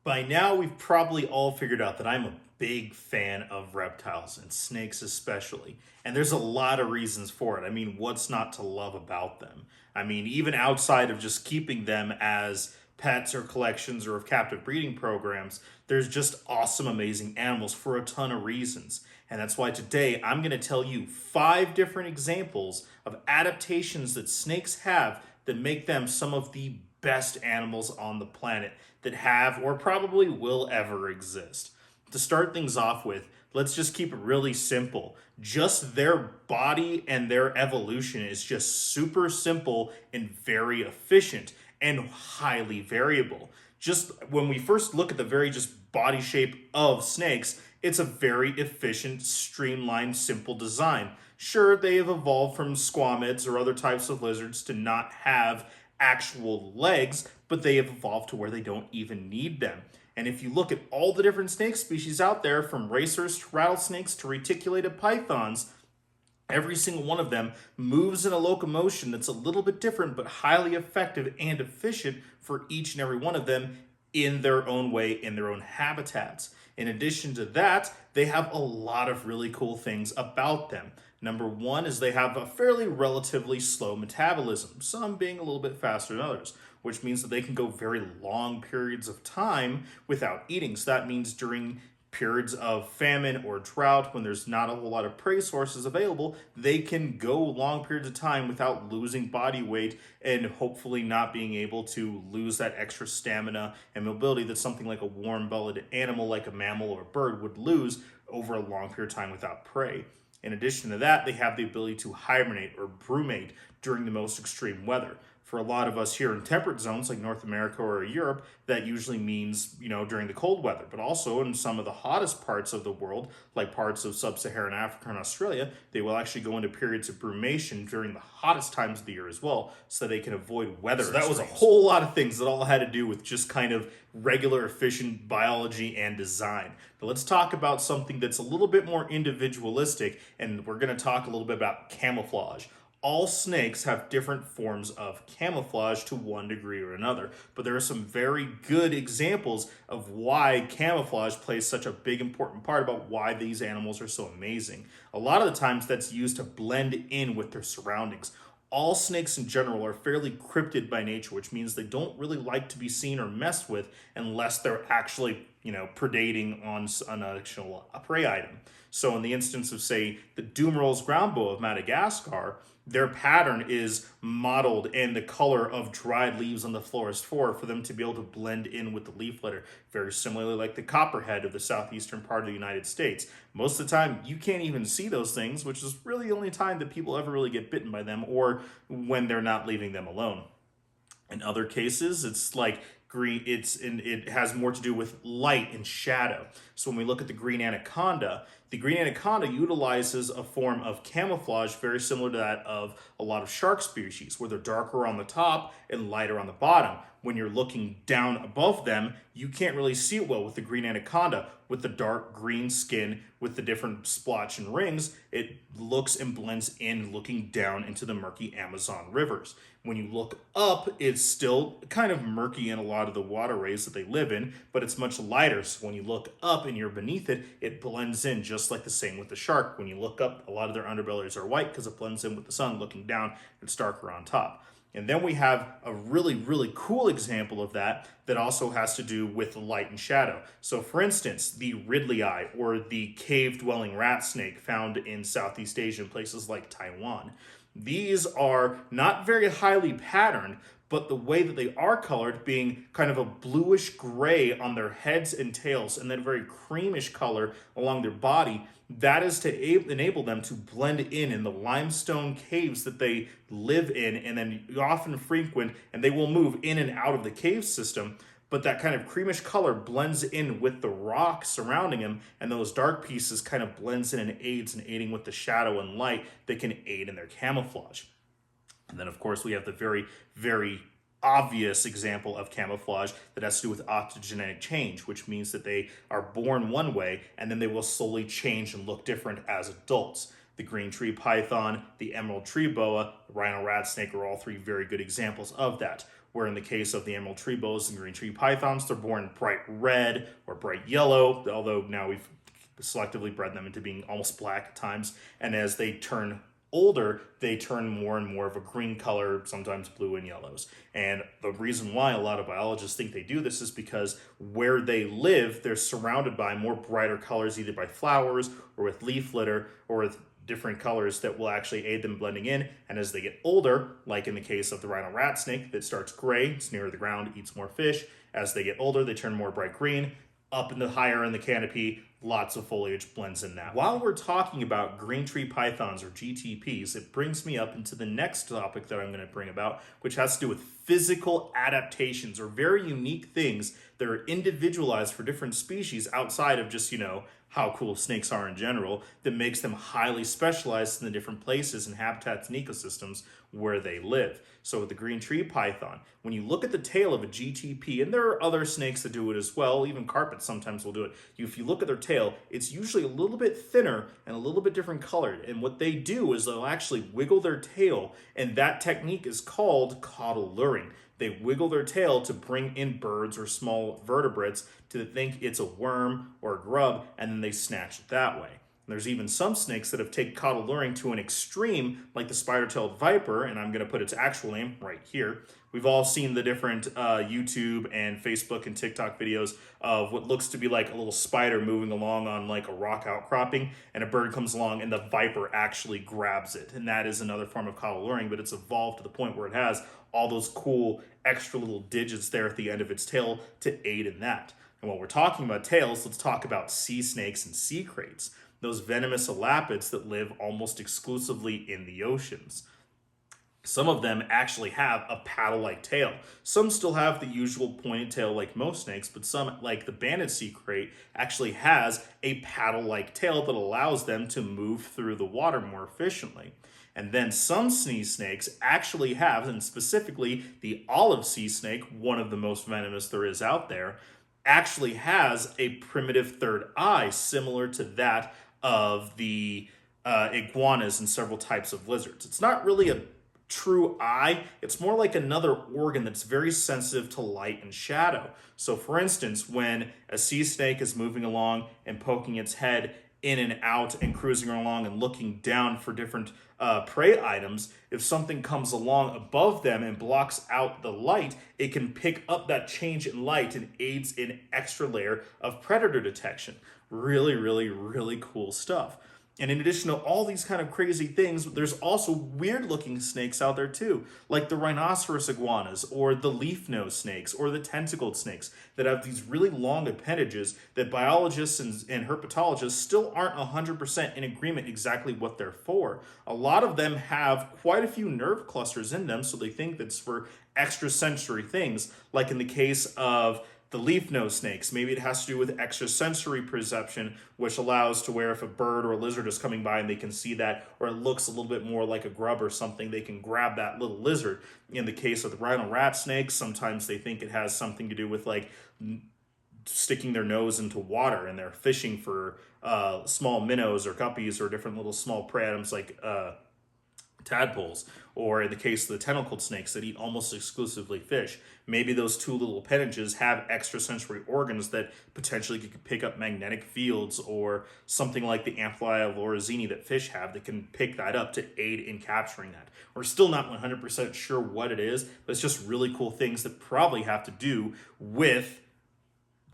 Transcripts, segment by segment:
By now, we've probably all figured out that I'm a big fan of reptiles and snakes especially. And there's a lot of reasons for it. I mean, what's not to love about them? I mean, even outside of just keeping them as pets or collections or of captive breeding programs, there's just awesome, amazing animals for a ton of reasons. And that's why today I'm going to tell you 5 different examples of adaptations that snakes have that make them some of the best animals on the planet that have or probably will ever exist. To start things off with, let's just keep it really simple. Just their body and their evolution is just super simple and very efficient and highly variable. Just when we first look at the very just body shape of snakes, it's a very efficient, streamlined, simple design. Sure, they have evolved from squamids or other types of lizards to not have actual legs, but they have evolved to where they don't even need them. And if you look at all the different snake species out there, from racers to rattlesnakes to reticulated pythons, every single one of them moves in a locomotion that's a little bit different, but highly effective and efficient for each and every one of them in their own way, in their own habitats. In addition to that, they have a lot of really cool things about them. Number one is they have a fairly relatively slow metabolism, some being a little bit faster than others, which means that they can go very long periods of time without eating. So that means during periods of famine or drought, when there's not a whole lot of prey sources available, they can go long periods of time without losing body weight and hopefully not being able to lose that extra stamina and mobility that something like a warm-bellied animal like a mammal or a bird would lose over a long period of time without prey. In addition to that, they have the ability to hibernate or brumate during the most extreme weather. For a lot of us here in temperate zones like North America or Europe, that usually means, during the cold weather. But also in some of the hottest parts of the world, like parts of sub-Saharan Africa and Australia, they will actually go into periods of brumation during the hottest times of the year as well, so they can avoid weather. So that was a whole lot of things that all had to do with just kind of regular, efficient biology and design. But let's talk about something that's a little bit more individualistic, and we're going to talk a little bit about camouflage. All snakes have different forms of camouflage to one degree or another, but there are some very good examples of why camouflage plays such a big important part about why these animals are so amazing. A lot of the times that's used to blend in with their surroundings. All snakes in general are fairly cryptid by nature, which means they don't really like to be seen or messed with unless they're actually, predating on an actual prey item. So in the instance of, say, the Dumerel's ground boa of Madagascar, their pattern is modeled in the color of dried leaves on the forest floor for them to be able to blend in with the leaf litter, very similarly like the copperhead of the southeastern part of the United States. Most of the time, you can't even see those things, which is really the only time that people ever really get bitten by them, or when they're not leaving them alone. In other cases, it's like green, it has more to do with light and shadow. So when we look at the green anaconda utilizes a form of camouflage very similar to that of a lot of shark species, where they're darker on the top and lighter on the bottom. When you're looking down above them, you can't really see it well with the green anaconda. With the dark green skin, with the different splotch and rings, it looks and blends in looking down into the murky Amazon rivers. When you look up, it's still kind of murky in a lot of the waterways that they live in, but it's much lighter. So when you look up and you're beneath it, it blends in just like the same with the shark. When you look up, a lot of their underbellies are white because it blends in with the sun. Looking down, it's darker on top. And then we have a really, really cool example of that also has to do with light and shadow. So for instance, the Ridley eye, or the cave-dwelling rat snake found in Southeast Asia in places like Taiwan. These are not very highly patterned, but the way that they are colored being kind of a bluish gray on their heads and tails, and then very creamish color along their body, that is to enable them to blend in the limestone caves that they live in and then often frequent, and they will move in and out of the cave system. But that kind of creamish color blends in with the rock surrounding them, and those dark pieces kind of blends in and aids in aiding with the shadow and light that can aid in their camouflage. And then, of course, we have the very, very obvious example of camouflage that has to do with optogenetic change, which means that they are born one way and then they will slowly change and look different as adults. The green tree python, the emerald tree boa, the rhino rat snake are all 3 very good examples of that. where in the case of the emerald tree boas and green tree pythons, they're born bright red or bright yellow, although now we've selectively bred them into being almost black at times. And as they turn older, they turn more and more of a green color, sometimes blue and yellows. And the reason why a lot of biologists think they do this is because where they live, they're surrounded by more brighter colors, either by flowers or with leaf litter or with different colors that will actually aid them blending in. And as they get older, like in the case of the rhino rat snake that starts gray, it's nearer the ground, eats more fish. As they get older, they turn more bright green. Up in the higher in the canopy, lots of foliage blends in that. While we're talking about green tree pythons or GTPs, it brings me up into the next topic that I'm going to bring about, which has to do with physical adaptations, or very unique things that are individualized for different species outside of just, how cool snakes are in general, that makes them highly specialized in the different places and habitats and ecosystems where they live. So with the green tree python, when you look at the tail of a GTP, and there are other snakes that do it as well, even carpets sometimes will do it. If you look at their tail, it's usually a little bit thinner and a little bit different colored. And what they do is they'll actually wiggle their tail, and that technique is called caudal luring. They wiggle their tail to bring in birds or small vertebrates to think it's a worm or a grub, and then they snatch it that way. And there's even some snakes that have taken caudal luring to an extreme, like the spider-tailed viper, and I'm going to put its actual name right here. We've all seen the different YouTube and Facebook and TikTok videos of what looks to be like a little spider moving along on like a rock outcropping, and a bird comes along and the viper actually grabs it. And that is another form of caudal luring, but it's evolved to the point where it has all those cool extra little digits there at the end of its tail to aid in that. And while we're talking about tails, let's talk about sea snakes and sea kraits, those venomous elapids that live almost exclusively in the oceans. Some of them actually have a paddle-like tail. Some still have the usual pointed tail like most snakes, but some, like the banded sea krait, actually has a paddle-like tail that allows them to move through the water more efficiently. And then some sea snakes actually have, and specifically the olive sea snake, one of the most venomous there is out there, actually has a primitive third eye similar to that of the iguanas and several types of lizards. It's not really a true eye, it's more like another organ that's very sensitive to light and shadow. So for instance, when a sea snake is moving along and poking its head in and out and cruising along and looking down for different prey items, if something comes along above them and blocks out the light, it can pick up that change in light and aids in an extra layer of predator detection. Really, really, really cool stuff. And in addition to all these kind of crazy things, there's also weird looking snakes out there too, like the rhinoceros iguanas or the leaf nose snakes or the tentacled snakes that have these really long appendages that biologists and herpetologists still aren't 100% in agreement exactly what they're for. A lot of them have quite a few nerve clusters in them, so they think that's for extrasensory things, like in the case of the leaf nose snakes. Maybe it has to do with extrasensory perception, which allows to where if a bird or a lizard is coming by and they can see that, or it looks a little bit more like a grub or something, they can grab that little lizard. In the case of the rhino rat snakes, sometimes they think it has something to do with like sticking their nose into water and they're fishing for small minnows or guppies or different little small prey items like tadpoles, or in the case of the tentacled snakes that eat almost exclusively fish. Maybe those two little appendages have extrasensory organs that potentially could pick up magnetic fields, or something like the amphibia lorazini that fish have that can pick that up to aid in capturing that. We're still not 100% sure what it is, but it's just really cool things that probably have to do with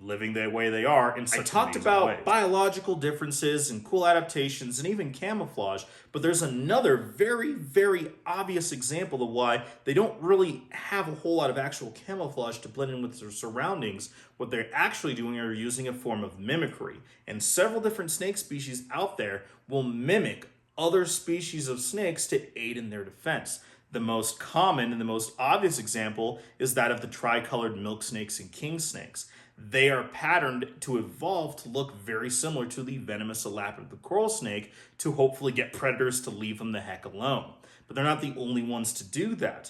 living the way they are in such I talked about ways. Biological differences and cool adaptations and even camouflage, but there's another very, very obvious example of why they don't really have a whole lot of actual camouflage to blend in with their surroundings. What they're actually doing are using a form of mimicry, and several different snake species out there will mimic other species of snakes to aid in their defense. The most common and the most obvious example is that of the tricolored milk snakes and king snakes. They are patterned to evolve to look very similar to the venomous elapid of the coral snake to hopefully get predators to leave them the heck alone. But they're not the only ones to do that.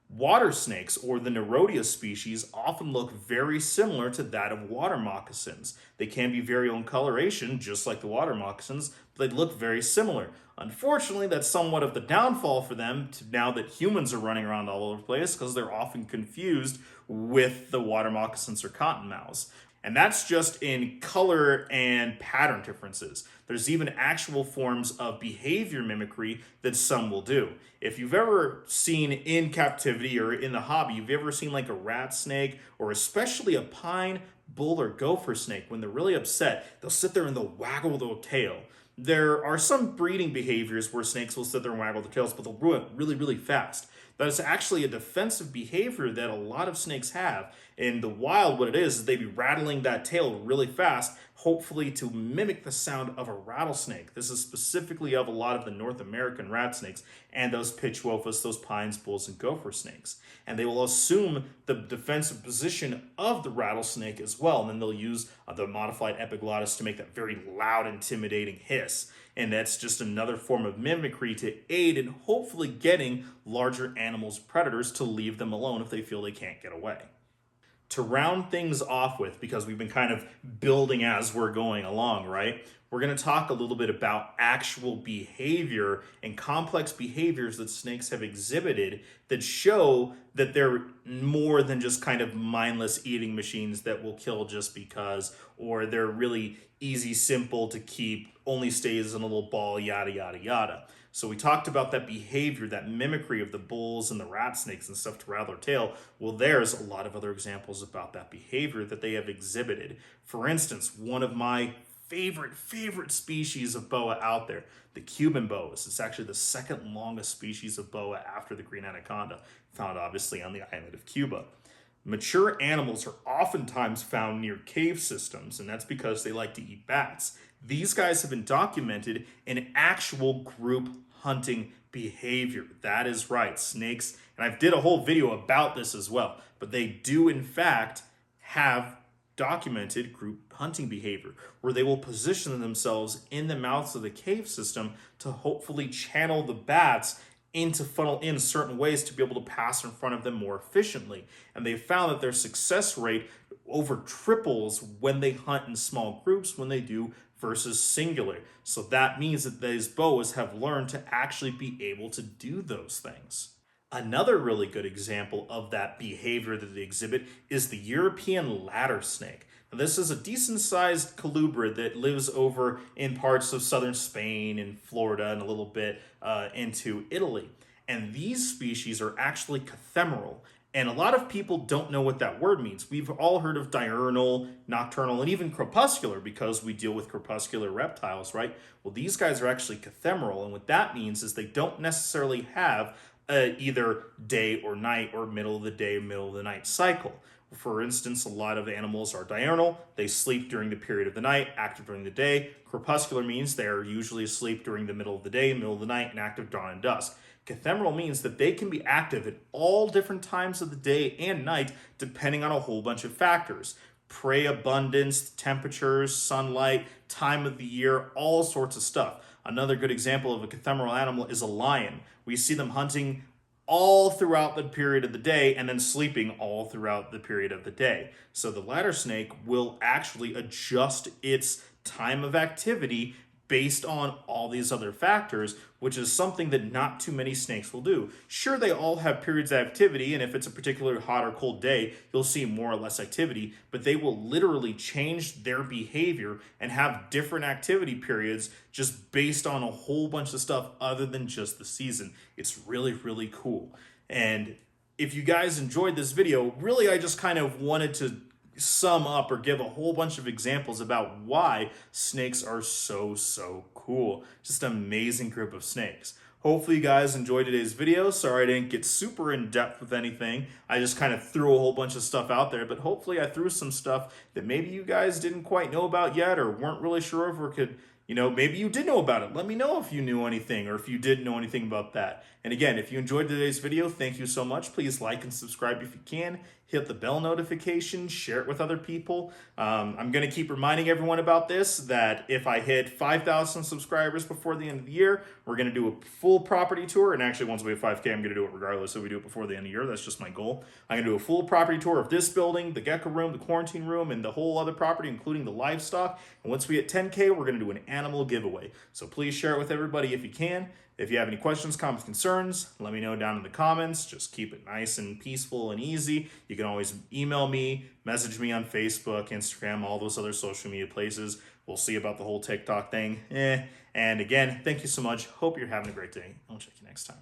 Water snakes, or the Nerodia species, often look very similar to that of water moccasins. They can be very own coloration, just like the water moccasins, but they look very similar. Unfortunately, that's somewhat of the downfall for them now that humans are running around all over the place, because they're often confused with the water moccasins or cottonmouths. And that's just in color and pattern differences. There's even actual forms of behavior mimicry that some will do. If you've ever seen in captivity or in the hobby, you've ever seen like a rat snake or especially a pine, bull, or gopher snake, when they're really upset, they'll sit there and they'll waggle their tail. There are some breeding behaviors where snakes will sit there and waggle their tails, but they'll do it really, really fast. That is actually a defensive behavior that a lot of snakes have. In the wild, what it is they be rattling that tail really fast, hopefully to mimic the sound of a rattlesnake. This is specifically of a lot of the North American rat snakes and those pitchwophus, those pines, bulls, and gopher snakes. And they will assume the defensive position of the rattlesnake as well. And then they'll use the modified epiglottis to make that very loud, intimidating hiss. And that's just another form of mimicry to aid in hopefully getting larger animals, predators, to leave them alone if they feel they can't get away. To round things off with, because we've been kind of building as we're going along, right? We're going to talk a little bit about actual behavior and complex behaviors that snakes have exhibited that show that they're more than just kind of mindless eating machines that will kill just because, or they're really easy, simple to keep, only stays in a little ball, yada, yada, yada. So we talked about that behavior, that mimicry of the bulls and the rat snakes and stuff to rattle their tail. Well, there's a lot of other examples about that behavior that they have exhibited. For instance, one of my favorite species of boa out there, the Cuban boas. It's actually the second longest species of boa after the green anaconda, found obviously on the island of Cuba. Mature animals are oftentimes found near cave systems, and that's because they like to eat bats. These guys have been documented in actual group hunting behavior. That is right, snakes, and I did a whole video about this as well, but they do in fact have documented group hunting behavior where they will position themselves in the mouths of the cave system to hopefully channel the bats into funnel in certain ways to be able to pass in front of them more efficiently. And they found that their success rate over triples when they hunt in small groups when they do versus singular. So that means that these boas have learned to actually be able to do those things. Another really good example of that behavior that they exhibit is the European ladder snake. Now, this is a decent-sized colubrid that lives over in parts of southern Spain and Florida and a little bit into Italy. And these species are actually cathemeral. And a lot of people don't know what that word means. We've all heard of diurnal, nocturnal, and even crepuscular because we deal with crepuscular reptiles, right? Well, these guys are actually cathemeral. And what that means is they don't necessarily have either day or night or middle of the day, middle of the night cycle. For instance, a lot of animals are diurnal. They sleep during the period of the night, active during the day. Crepuscular means they are usually asleep during the middle of the day, middle of the night, and active dawn and dusk. Cathemeral means that they can be active at all different times of the day and night, depending on a whole bunch of factors. Prey abundance, temperatures, sunlight, time of the year, all sorts of stuff. Another good example of a cathemeral animal is a lion. We see them hunting all throughout the period of the day and then sleeping all throughout the period of the day. So the ladder snake will actually adjust its time of activity based on all these other factors, which is something that not too many snakes will do. Sure, they all have periods of activity, and if it's a particularly hot or cold day, you'll see more or less activity, but they will literally change their behavior and have different activity periods just based on a whole bunch of stuff other than just the season. It's really, really cool. And if you guys enjoyed this video, really I just kind of wanted to sum up or give a whole bunch of examples about why snakes are so cool. Just an amazing group of snakes. Hopefully you guys enjoyed today's video. Sorry I didn't get super in depth with anything. I just kind of threw a whole bunch of stuff out there, but hopefully I threw some stuff that maybe you guys didn't quite know about yet or weren't really sure if we could You know, maybe you did know about it. Let me know if you knew anything or if you didn't know anything about that. And again, if you enjoyed today's video, thank you so much. Please like and subscribe if you can. Hit the bell notification, share it with other people. I'm going to keep reminding everyone about this, that if I hit 5,000 subscribers before the end of the year, we're going to do a full property tour. And actually, once we have 5K, I'm going to do it regardless if we do it before the end of the year. That's just my goal. I'm going to do a full property tour of this building, the gecko room, the quarantine room, and the whole other property, including the livestock. And once we hit 10K, we're going to do an animal giveaway. So please share it with everybody if you can. If you have any questions, comments, concerns, let me know down in the comments. Just keep it nice and peaceful and easy. You can always email me, message me on Facebook, Instagram, all those other social media places. We'll see about the whole TikTok thing. And again, thank you so much. Hope you're having a great day. I'll check you next time.